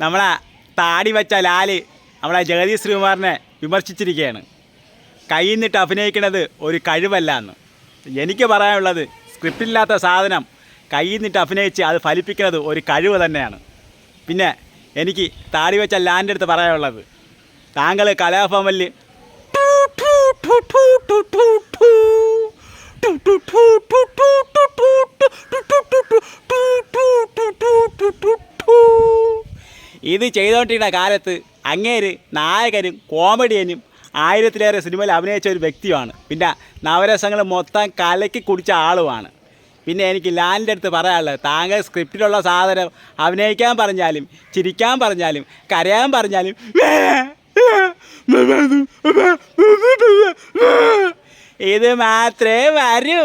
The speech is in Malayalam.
നമ്മളെ താടി വെച്ച ലാല് നമ്മളെ ജഗദീഷ് ശ്രീകുമാറിനെ വിമർശിച്ചിരിക്കുകയാണ്. കയ്യിൽ നിന്നിട്ട് അഭിനയിക്കുന്നത് ഒരു കഴിവല്ല എന്ന്. എനിക്ക് പറയാനുള്ളത്, സ്ക്രിപ്റ്റില്ലാത്ത സാധനം കയ്യിൽ നിന്നിട്ട് അഭിനയിച്ച് അത് ഫലിപ്പിക്കുന്നത് ഒരു കഴിവ് തന്നെയാണ്. പിന്നെ എനിക്ക് താടി വെച്ച ലാലിൻ്റെ അടുത്ത് പറയാനുള്ളത്, താങ്കൾ കലാഭവനിൽ ഇത് ചെയ്തുകൊണ്ടിരുന്ന കാലത്ത് അങ്ങേര് നായകനും കോമഡിയനും 1000-ലേറെ സിനിമയിൽ അഭിനയിച്ച ഒരു വ്യക്തിയാണ്. പിന്നെ നവരസങ്ങൾ മൊത്തം കലക്കി കുടിച്ച ആളുമാണ്. പിന്നെ എനിക്ക് ലാലിൻ്റെ അടുത്ത് പറയാനുള്ളത്, താങ്കൾ സ്ക്രിപ്റ്റിലുള്ള സാധനം അഭിനയിക്കാൻ പറഞ്ഞാലും ചിരിക്കാൻ പറഞ്ഞാലും കരയാൻ പറഞ്ഞാലും ഇത് മാത്രമേ വരൂ.